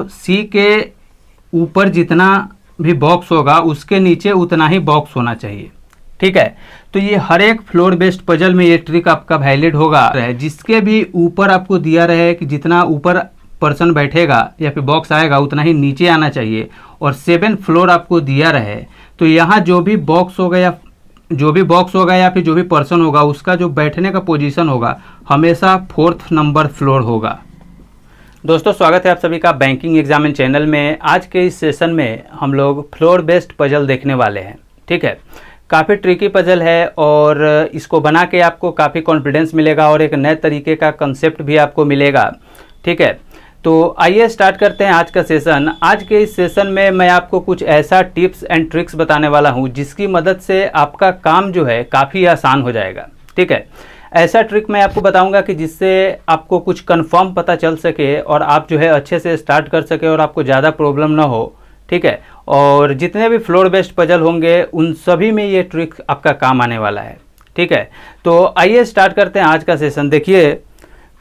सी के ऊपर जितना भी बॉक्स होगा उसके नीचे उतना ही बॉक्स होना चाहिए। ठीक है, तो ये हर एक फ्लोर बेस्ड पजल में ये ट्रिक आपका वैलिड होगा। जिसके भी ऊपर आपको दिया रहे कि जितना ऊपर पर्सन बैठेगा या फिर बॉक्स आएगा उतना ही नीचे आना चाहिए, और 7 फ्लोर आपको दिया रहे तो यहाँ जो भी बॉक्स होगा या फिर जो भी पर्सन होगा उसका जो बैठने का पोजीशन होगा हमेशा 4th नंबर फ्लोर होगा। दोस्तों, स्वागत है आप सभी का बैंकिंग एग्जामिन चैनल में। आज के इस सेशन में हम लोग फ्लोर बेस्ड पजल देखने वाले हैं। ठीक है, काफ़ी ट्रिकी पजल है और इसको बना के आपको काफ़ी कॉन्फिडेंस मिलेगा और एक नए तरीके का कंसेप्ट भी आपको मिलेगा। ठीक है, तो आइए स्टार्ट करते हैं आज का सेशन। आज के इस सेशन में मैं आपको कुछ ऐसा टिप्स एंड ट्रिक्स बताने वाला हूं जिसकी मदद से आपका काम जो है काफ़ी आसान हो जाएगा। ठीक है, ऐसा ट्रिक मैं आपको बताऊंगा कि जिससे आपको कुछ कंफर्म पता चल सके और आप जो है अच्छे से स्टार्ट कर सके और आपको ज़्यादा प्रॉब्लम ना हो। ठीक है, और जितने भी फ्लोर बेस्ड पजल होंगे उन सभी में ये ट्रिक आपका काम आने वाला है। ठीक है, तो आइए स्टार्ट करते हैं आज का सेशन। देखिए,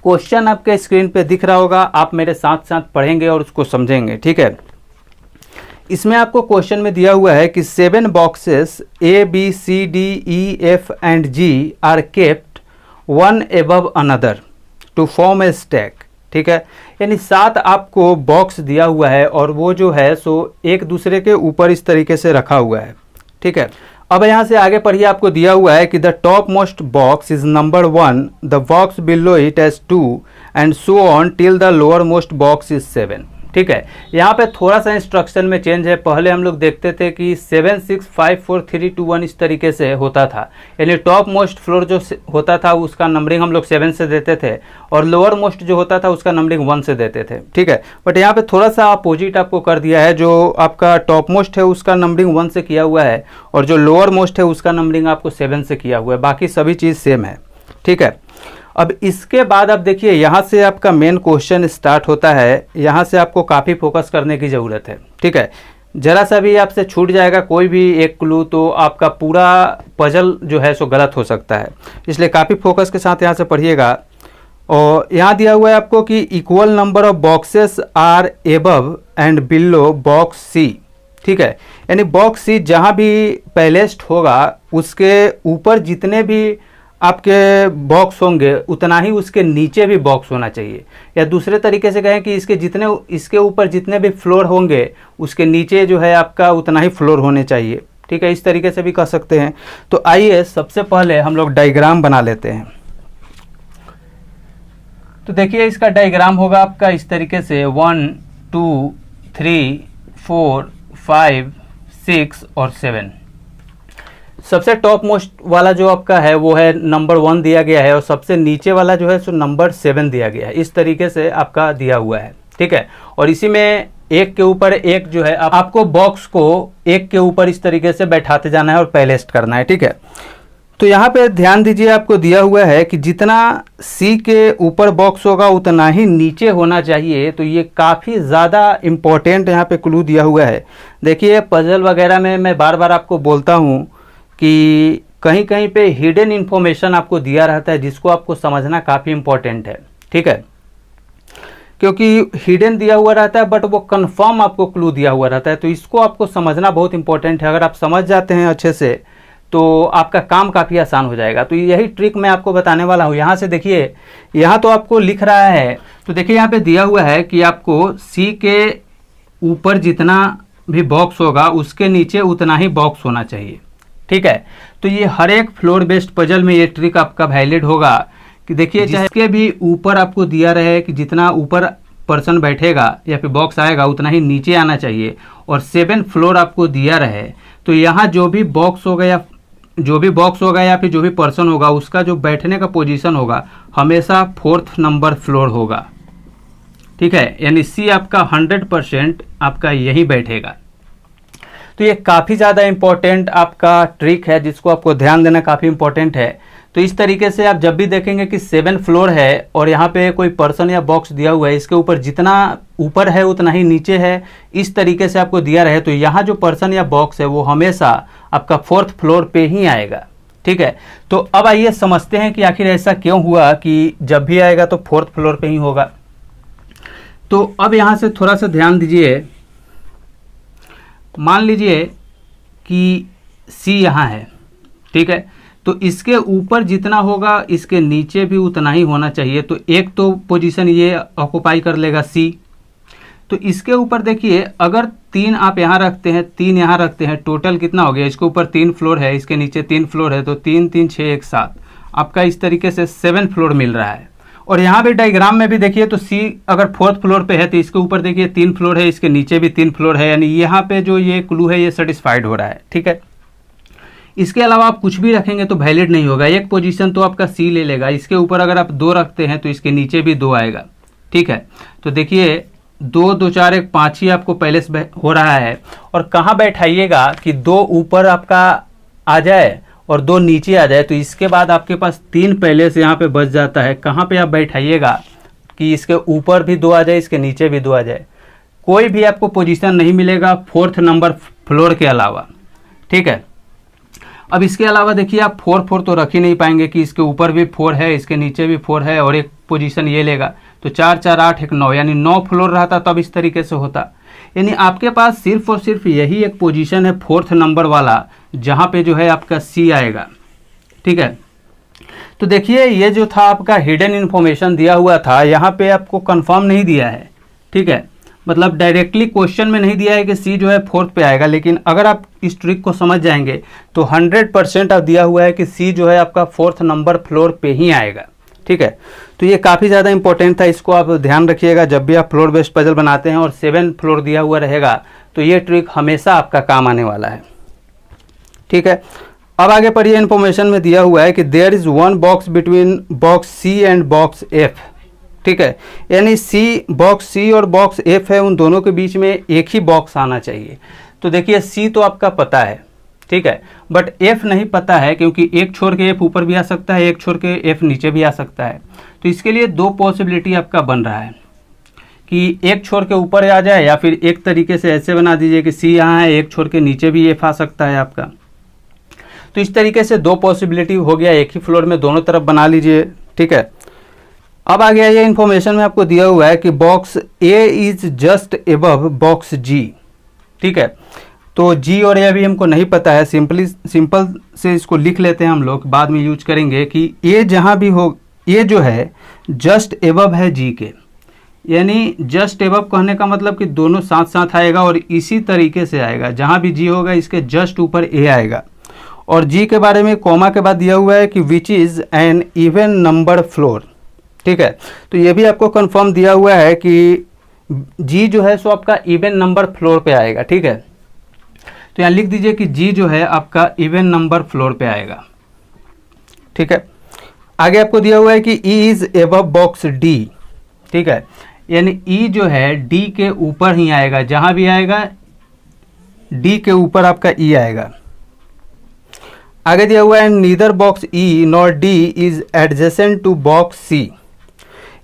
क्वेश्चन आपके स्क्रीन पे दिख रहा होगा, आप मेरे साथ साथ पढ़ेंगे और उसको समझेंगे। ठीक है, इसमें आपको क्वेश्चन में दिया हुआ है कि 7 boxes A, B, C, D, E, F and G are kept one above another to form a stack. ठीक है, यानी 7 आपको बॉक्स दिया हुआ है और वो जो है सो एक दूसरे के ऊपर इस तरीके से रखा हुआ है। ठीक है, अब यहाँ से आगे पढ़िए, आपको दिया हुआ है कि the topmost box is number 1, the box below it as 2 and so on till the lowermost box is 7। ठीक है, यहाँ पे थोड़ा सा इंस्ट्रक्शन में चेंज है। पहले हम लोग देखते थे कि 7 6 5 4 3 2 1 इस तरीके से होता था, यानी टॉप मोस्ट फ्लोर जो होता था उसका नंबरिंग हम लोग 7 से देते थे और लोअर मोस्ट जो होता था उसका नंबरिंग 1 से देते थे। ठीक है, बट यहाँ पे थोड़ा सा अपोजिट आपको कर दिया है। जो आपका टॉप मोस्ट है उसका नंबरिंग 1 से किया हुआ है और जो लोअर मोस्ट है उसका नंबरिंग आपको 7 से किया हुआ है, बाकी सभी चीज़ सेम है। ठीक है, अब इसके बाद आप देखिए, यहाँ से आपका मेन क्वेश्चन स्टार्ट होता है। यहाँ से आपको काफ़ी फोकस करने की ज़रूरत है। ठीक है, जरा सा भी आपसे छूट जाएगा कोई भी एक क्लू तो आपका पूरा पजल जो है सो गलत हो सकता है, इसलिए काफ़ी फोकस के साथ यहाँ से पढ़िएगा। और यहाँ दिया हुआ है आपको कि equal number of boxes are above and below box C. ठीक है, यानी बॉक्स सी जहाँ भी पहलेस्ट होगा उसके ऊपर जितने भी आपके बॉक्स होंगे उतना ही उसके नीचे भी बॉक्स होना चाहिए, या दूसरे तरीके से कहें कि इसके ऊपर जितने भी फ्लोर होंगे उसके नीचे जो है आपका उतना ही फ्लोर होने चाहिए। ठीक है, इस तरीके से भी कर सकते हैं। तो आइए सबसे पहले हम लोग डायग्राम बना लेते हैं। तो देखिए, इसका डायग्राम होगा आपका इस तरीके से 1 2 3 4 5 6 और 7। सबसे टॉप मोस्ट वाला जो आपका है वो है नंबर 1 दिया गया है और सबसे नीचे वाला जो है सो नंबर 7 दिया गया है। इस तरीके से आपका दिया हुआ है। ठीक है, और इसी में एक के ऊपर एक जो है आपको बॉक्स को एक के ऊपर इस तरीके से बैठाते जाना है और पहलेस्ट करना है। ठीक है, तो यहाँ पे ध्यान दीजिए, आपको दिया हुआ है कि जितना सी के ऊपर बॉक्स होगा उतना ही नीचे होना चाहिए। तो ये काफ़ी ज़्यादा इम्पोर्टेंट यहाँ पे क्लू दिया हुआ है। देखिए, पजल वगैरह में मैं बार बार आपको बोलता हूँ कि कहीं कहीं पे हिडन इन्फॉर्मेशन आपको दिया रहता है जिसको आपको समझना काफ़ी इम्पोर्टेंट है। ठीक है, क्योंकि हिडन दिया हुआ रहता है बट वो कंफर्म आपको क्लू दिया हुआ रहता है, तो इसको आपको समझना बहुत इंपॉर्टेंट है। अगर आप समझ जाते हैं अच्छे से तो आपका काम काफ़ी आसान हो जाएगा। तो यही ट्रिक मैं आपको बताने वाला हूँ। यहाँ से देखिए, यहाँ तो आपको लिख रहा है, तो देखिए यहाँ पे दिया हुआ है कि आपको सी के ऊपर जितना भी बॉक्स होगा उसके नीचे उतना ही बॉक्स होना चाहिए। ठीक है, तो ये हर एक फ्लोर बेस्ड पजल में ये ट्रिक आपका वैलिड होगा कि देखिए, जिसके भी ऊपर आपको दिया रहे कि जितना ऊपर पर्सन बैठेगा या फिर बॉक्स आएगा उतना ही नीचे आना चाहिए, और 7 फ्लोर आपको दिया रहे तो यहाँ जो भी बॉक्स होगा या फिर जो भी पर्सन होगा उसका जो बैठने का पोजीशन होगा हमेशा 4th नंबर फ्लोर होगा। ठीक है, यानी सी आपका 100% आपका यही बैठेगा। तो ये काफ़ी ज़्यादा इम्पोर्टेंट आपका ट्रिक है जिसको आपको ध्यान देना काफ़ी इम्पोर्टेंट है। तो इस तरीके से आप जब भी देखेंगे कि 7 फ्लोर है और यहाँ पे कोई पर्सन या बॉक्स दिया हुआ है, इसके ऊपर जितना ऊपर है उतना ही नीचे है, इस तरीके से आपको दिया रहे तो यहाँ जो पर्सन या बॉक्स है वो हमेशा आपका 4th फ्लोर पे ही आएगा। ठीक है, तो अब आइए समझते हैं कि आखिर ऐसा क्यों हुआ कि जब भी आएगा तो 4th फ्लोर पे ही होगा। तो अब यहाँ से थोड़ा सा ध्यान दीजिए, मान लीजिए कि सी यहाँ है, ठीक है, तो इसके ऊपर जितना होगा इसके नीचे भी उतना ही होना चाहिए। तो एक तो पोजीशन ये ऑक्युपाई कर लेगा सी। तो इसके ऊपर देखिए, अगर 3 आप यहाँ रखते हैं, 3 यहाँ रखते हैं, टोटल कितना हो गया, इसके ऊपर 3 फ्लोर है, इसके नीचे 3 फ्लोर है, तो 3 3 6 1 7, आपका इस तरीके से 7 फ्लोर मिल रहा है। और यहाँ भी डायग्राम में भी देखिए, तो सी अगर 4th फ्लोर पे है तो इसके ऊपर देखिए 3 फ्लोर है, इसके नीचे भी 3 फ्लोर है, यानी यहाँ पे जो ये क्लू है ये सेटिस्फाइड हो रहा है, ठीक है। इसके अलावा आप कुछ भी रखेंगे तो वैलिड नहीं होगा। एक पोजीशन तो आपका सी ले लेगा, इसके ऊपर अगर आप 2 रखते हैं तो इसके नीचे भी 2 आएगा, ठीक है। तो देखिए 2 2 4 1 5 ही आपको पहले से हो रहा है। और कहाँ बैठाइएगा कि 2 ऊपर आपका आ जाए और 2 नीचे आ जाए, तो इसके बाद आपके पास 3 पहले से यहाँ पे बच जाता है। कहाँ पे आप बैठाइएगा कि इसके ऊपर भी 2 आ जाए, इसके नीचे भी 2 आ जाए। कोई भी आपको पोजीशन नहीं मिलेगा 4th नंबर फ्लोर के अलावा, ठीक है। अब इसके अलावा देखिए, आप 4 4 तो रख ही नहीं पाएंगे कि इसके ऊपर भी 4 है, इसके नीचे भी 4 है, और एक पोजीशन ये लेगा, तो 4 4 8 1 9, यानी 9 फ्लोर रहता तब इस तरीके से होता। यानी आपके पास सिर्फ और सिर्फ यही एक पोजीशन है 4th नंबर वाला, जहाँ पे जो है आपका सी आएगा, ठीक है। तो देखिए, ये जो था आपका हिडन इन्फॉर्मेशन दिया हुआ था, यहाँ पे आपको कंफर्म नहीं दिया है, ठीक है, मतलब डायरेक्टली क्वेश्चन में नहीं दिया है कि सी जो है 4th पे आएगा। लेकिन अगर आप इस ट्रिक को समझ जाएंगे तो 100% आप दिया हुआ है कि सी जो है आपका 4th नंबर फ्लोर पे ही आएगा, ठीक है। तो ये काफ़ी ज़्यादा इंपॉर्टेंट था, इसको आप ध्यान रखिएगा जब भी आप फ्लोर बेस्ड पजल बनाते हैं और 7 फ्लोर दिया हुआ रहेगा तो ये ट्रिक हमेशा आपका काम आने वाला है, ठीक है। अब आगे पढ़िए, इन्फॉर्मेशन में दिया हुआ है कि there is 1 box between box C and box F, ठीक है। यानी सी, बॉक्स सी और बॉक्स एफ है, उन दोनों के बीच में एक ही बॉक्स आना चाहिए। तो देखिए, सी तो आपका पता है, ठीक है, बट एफ नहीं पता है, क्योंकि एक छोड़ के एफ ऊपर भी आ सकता है, एक छोड़ के एफ नीचे भी आ सकता है। तो इसके लिए 2 पॉसिबिलिटी आपका बन रहा है कि एक छोड़ के ऊपर आ जाए, या फिर एक तरीके से ऐसे बना दीजिए कि सी यहाँ है, एक छोड़ के नीचे भी एफ आ सकता है आपका। तो इस तरीके से 2 पॉसिबिलिटी हो गया, एक ही फ्लोर में दोनों तरफ बना लीजिए, ठीक है। अब आ गया ये इन्फॉर्मेशन में आपको दिया हुआ है कि box A is just above box G, ठीक है। तो जी और ए अभी हमको नहीं पता है, सिंपल से इसको लिख लेते हैं हम लोग, बाद में यूज करेंगे कि ए जहाँ भी हो, ए जो है जस्ट एबव है जी के, यानी जस्ट एबव कहने का मतलब कि दोनों साथ साथ आएगा और इसी तरीके से आएगा, जहाँ भी जी होगा इसके जस्ट ऊपर ए आएगा। और जी के बारे में कॉमा के बाद दिया हुआ है कि which is an even number floor, ठीक है। तो ये भी आपको कंफर्म दिया हुआ है कि जी जो है सो आपका इवन नंबर फ्लोर पे आएगा, ठीक है। तो यहाँ लिख दीजिए कि जी जो है आपका इवन नंबर फ्लोर पे आएगा, ठीक है। आगे आपको दिया हुआ है कि E is above box D, ठीक है, यानी ई जो है डी के ऊपर ही आएगा, जहां भी आएगा डी के ऊपर आपका ई आएगा। आगे दिया हुआ है neither box E nor D is adjacent to box C,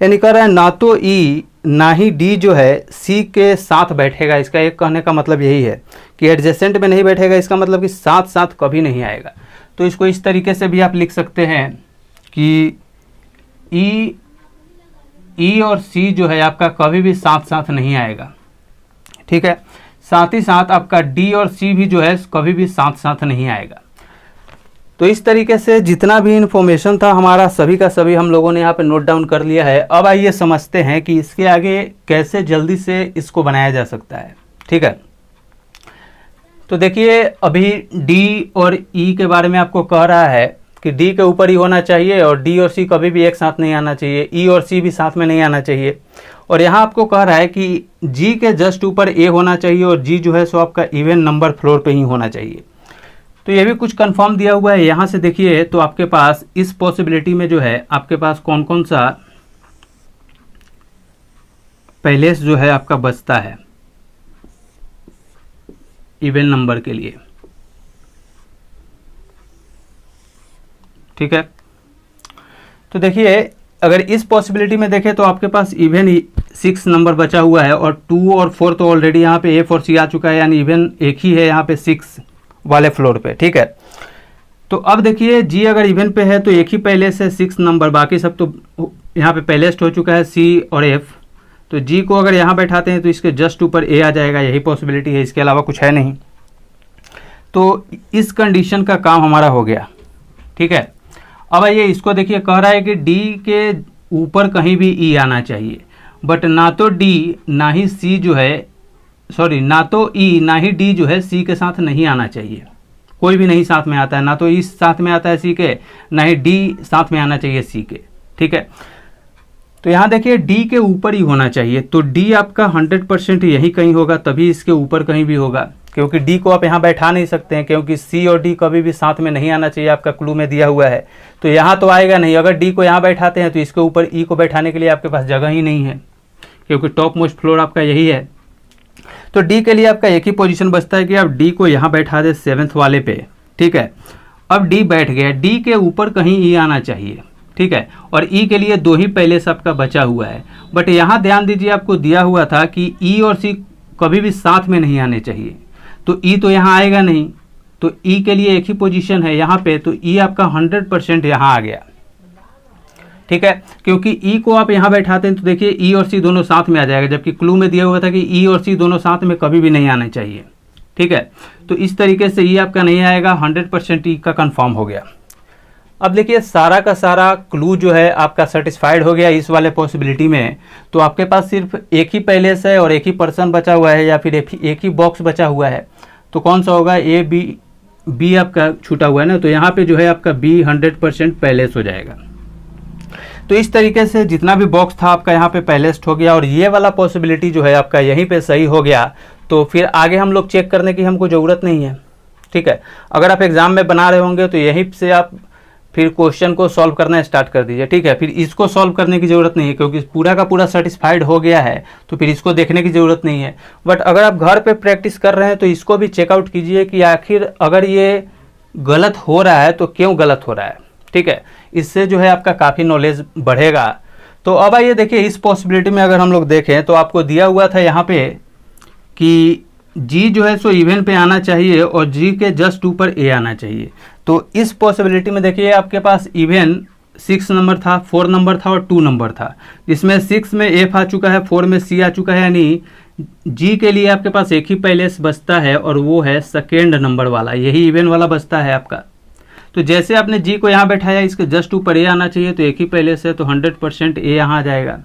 यानी कह रहा है ना तो ई ना ही डी जो है सी के साथ बैठेगा। इसका एक कहने का मतलब यही है कि एडजेसेंट में नहीं बैठेगा, इसका मतलब कि साथ साथ कभी नहीं आएगा। तो इसको इस तरीके से भी आप लिख सकते हैं कि ई और सी जो है आपका कभी भी साथ साथ नहीं आएगा, ठीक है। साथ ही साथ आपका डी और सी भी जो है कभी भी साथ साथ नहीं आएगा। तो इस तरीके से जितना भी इन्फॉर्मेशन था हमारा सभी का सभी हम लोगों ने यहाँ पे नोट डाउन कर लिया है। अब आइए समझते हैं कि इसके आगे कैसे जल्दी से इसको बनाया जा सकता है, ठीक है। तो देखिए, अभी डी और ई के बारे में आपको कह रहा है कि डी के ऊपर ही होना चाहिए और डी और सी कभी भी एक साथ नहीं आना चाहिए, ई और सी भी साथ में नहीं आना चाहिए। और यहाँ आपको कह रहा है कि जी के जस्ट ऊपर ए होना चाहिए और जी जो है सो आपका इवन नंबर फ्लोर पे ही होना चाहिए। तो ये भी कुछ कंफर्म दिया हुआ है। यहाँ से देखिए तो आपके पास इस पॉसिबिलिटी में जो है आपके पास कौन कौन सा पैलेस जो है आपका बचता है इवन नंबर के लिए, ठीक है। तो देखिए, अगर इस पॉसिबिलिटी में देखें तो आपके पास इवन 6 नंबर बचा हुआ है और 2 और 4 तो ऑलरेडी यहाँ पे एफ और सी आ चुका है, यानी इवन एक ही है यहाँ पे 6 वाले फ्लोर पे, ठीक है। तो अब देखिए, जी अगर इवन पे है तो एक ही पैलेस है 6 नंबर, बाकी सब तो यहाँ पे पैलेस्ट हो चुका है सी और एफ। तो जी को अगर यहाँ बैठाते हैं तो इसके जस्ट ऊपर ए आ जाएगा, यही पॉसिबिलिटी है, इसके अलावा कुछ है नहीं। तो इस कंडीशन का काम हमारा हो गया। ठीक है, अब आइए इसको देखिए, कह रहा है कि डी के ऊपर कहीं भी ई आना चाहिए, बट ना तो डी ना ही सी जो है, सॉरी, ना तो ई ना ही डी जो है सी के साथ नहीं आना चाहिए। कोई भी नहीं साथ में आता है, ना तो ई साथ में आता है सी के, ना ही डी साथ में आना चाहिए सी के। ठीक है, तो यहाँ देखिए डी के ऊपर ही होना चाहिए, तो डी आपका 100% यही कहीं होगा, तभी इसके ऊपर कहीं भी होगा, क्योंकि डी को आप यहाँ बैठा नहीं सकते हैं, क्योंकि सी और डी कभी भी साथ में नहीं आना चाहिए, आपका क्लू में दिया हुआ है। तो यहाँ तो आएगा नहीं, अगर डी को यहाँ बैठाते हैं तो इसके ऊपर ई को बैठाने के लिए आपके पास जगह ही नहीं है, क्योंकि टॉप मोस्ट फ्लोर आपका यही है। तो डी के लिए आपका एक ही पोजीशन बचता है कि आप डी को यहाँ बैठा दे 7th वाले पे। ठीक है, अब डी बैठ गया, डी के ऊपर कहीं ई आना चाहिए। ठीक है, और ई के लिए 2 ही पहले से आपका बचा हुआ है, बट यहाँ ध्यान दीजिए आपको दिया हुआ था कि ई और सी कभी भी साथ में नहीं आने चाहिए, तो ई तो यहाँ आएगा नहीं, तो ई के लिए एक ही पोजीशन है यहाँ पे, तो ई आपका 100% यहाँ आ गया। ठीक है, क्योंकि ई को आप यहाँ बैठाते हैं तो देखिए ई और सी दोनों साथ में आ जाएगा, जबकि क्लू में दिया हुआ था कि ई और सी दोनों साथ में कभी भी नहीं आने चाहिए। ठीक है, तो इस तरीके से ई आपका नहीं आएगा, 100% ई का कंफर्म हो गया। अब देखिए सारा का सारा क्लू जो है आपका सेटिस्फाइड हो गया इस वाले पॉसिबिलिटी में। तो आपके पास सिर्फ एक ही पैलेस है और एक ही पर्सन बचा हुआ है, या फिर एक ही बॉक्स बचा हुआ है, तो कौन सा होगा? ए बी आपका छूटा हुआ है ना, तो यहाँ पे जो है आपका बी 100% पैलेस हो जाएगा। तो इस तरीके से जितना भी बॉक्स था आपका यहाँ पे पैलेस्ड हो गया, और ये वाला पॉसिबिलिटी जो है आपका यहीं पे सही हो गया। तो फिर आगे हम लोग चेक करने की हमको ज़रूरत नहीं है। ठीक है, अगर आप एग्जाम में बना रहे होंगे तो यहीं से आप फिर क्वेश्चन को सॉल्व करना स्टार्ट कर दीजिए। ठीक है, फिर इसको सॉल्व करने की ज़रूरत नहीं है, क्योंकि पूरा का पूरा सेटिस्फाइड हो गया है, तो फिर इसको देखने की ज़रूरत नहीं है। बट अगर आप घर पे प्रैक्टिस कर रहे हैं तो इसको भी चेकआउट कीजिए कि आखिर अगर ये गलत हो रहा है तो क्यों गलत हो रहा है। ठीक है, इससे जो है आपका काफ़ी नॉलेज बढ़ेगा। तो अब आइए देखिए इस पॉसिबिलिटी में अगर हम लोग देखें तो आपको दिया हुआ था यहाँ पे कि जी जो है सो इवन पे आना चाहिए और जी के जस्ट ऊपर ए आना चाहिए। तो इस पॉसिबिलिटी में देखिए आपके पास इवन 6 नंबर था, 4 नंबर था और 2 नंबर था, जिसमें 6 में एफ आ चुका है, 4 में सी आ चुका है, यानी जी के लिए आपके पास एक ही पैलेस बचता है और वो है 2nd नंबर वाला, यही इवन वाला बचता है आपका। तो जैसे आपने जी को यहाँ बैठाया, इसके जस्ट ऊपर ए आना चाहिए, तो एक ही पैलेस है, तो 100% ए यहाँ आ जाएगा।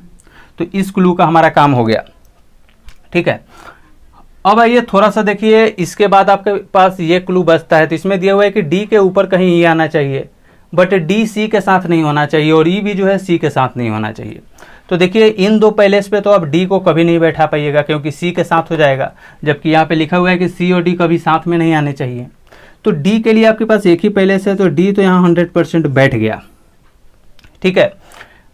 तो इस क्लू का हमारा काम हो गया। ठीक है, अब आइए थोड़ा सा देखिए, इसके बाद आपके पास ये क्लू बचता है। तो इसमें दिया हुआ है कि डी के ऊपर कहीं ई आना चाहिए, बट डी सी के साथ नहीं होना चाहिए और ई भी जो है सी के साथ नहीं होना चाहिए। तो देखिए इन 2 पैलेस पे तो आप डी को कभी नहीं बैठा पाइएगा, क्योंकि सी के साथ हो जाएगा, जबकि यहाँ पे लिखा हुआ है कि सी और डी कभी साथ में नहीं आने चाहिए। तो डी के लिए आपके पास एक ही पैलेस है, तो डी तो यहाँ 100% बैठ गया। ठीक है,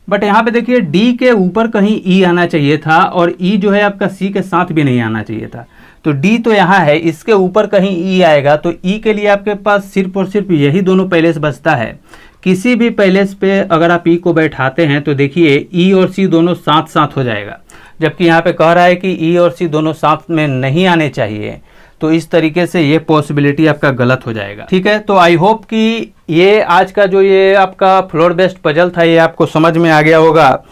बट यहाँ पे देखिए डी के ऊपर कहीं ई आना चाहिए था और ई जो है आपका सी के साथ भी नहीं आना चाहिए था। तो डी तो यहाँ है, इसके ऊपर कहीं ई आएगा, तो ई के लिए आपके पास सिर्फ और सिर्फ यही दोनों पैलेस बचता है। किसी भी पैलेस पे अगर आप ई को बैठाते हैं तो देखिए ई और सी दोनों साथ साथ हो जाएगा, जबकि यहाँ पे कह रहा है कि ई और सी दोनों साथ में नहीं आने चाहिए। तो इस तरीके से ये पॉसिबिलिटी आपका गलत हो जाएगा। ठीक है, तो आई होप कि ये आज का जो ये आपका फ्लोर बेस्ड पजल था ये आपको समझ में आ गया होगा,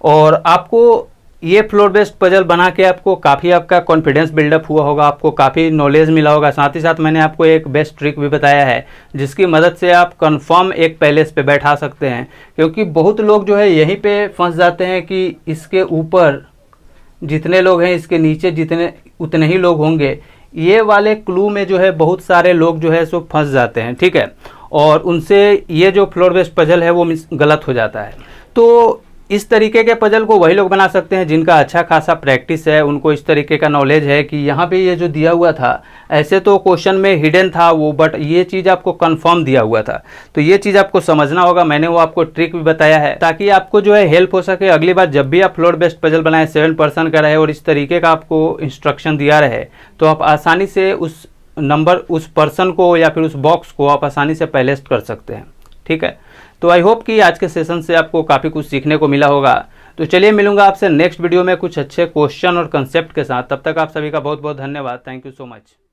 और आपको ये फ्लोर बेस्ड पजल बना के आपको काफ़ी आपका कॉन्फिडेंस बिल्डअप हुआ होगा, आपको काफ़ी नॉलेज मिला होगा। साथ ही साथ मैंने आपको एक बेस्ट ट्रिक भी बताया है, जिसकी मदद से आप कंफर्म एक पैलेस पे बैठा सकते हैं। क्योंकि बहुत लोग जो है यहीं पे फंस जाते हैं कि इसके ऊपर जितने लोग हैं इसके नीचे जितने उतने ही लोग होंगे। ये वाले क्लू में जो है बहुत सारे लोग जो है सो फंस जाते हैं। ठीक है, और उनसे ये जो फ्लोर बेस्ड पजल है वो गलत हो जाता है। तो इस तरीके के पजल को वही लोग बना सकते हैं जिनका अच्छा खासा प्रैक्टिस है, उनको इस तरीके का नॉलेज है कि यहाँ पे ये जो दिया हुआ था, ऐसे तो क्वेश्चन में हिडन था वो, बट ये चीज़ आपको कंफर्म दिया हुआ था। तो ये चीज़ आपको समझना होगा। मैंने वो आपको ट्रिक भी बताया है ताकि आपको जो है हेल्प हो सके। अगली बार जब भी आप फ्लोर बेस्ड पजल बनाए 7 पर्सन का रहे और इस तरीके का आपको इंस्ट्रक्शन दिया रहे, तो आप आसानी से उस नंबर, उस पर्सन को या फिर उस बॉक्स को आप आसानी से पैलेस्ट कर सकते हैं। ठीक है, तो आई होप कि आज के सेशन से आपको काफ़ी कुछ सीखने को मिला होगा। तो चलिए मिलूंगा आपसे नेक्स्ट वीडियो में कुछ अच्छे क्वेश्चन और कंसेप्ट के साथ। तब तक आप सभी का बहुत बहुत धन्यवाद। Thank you so much.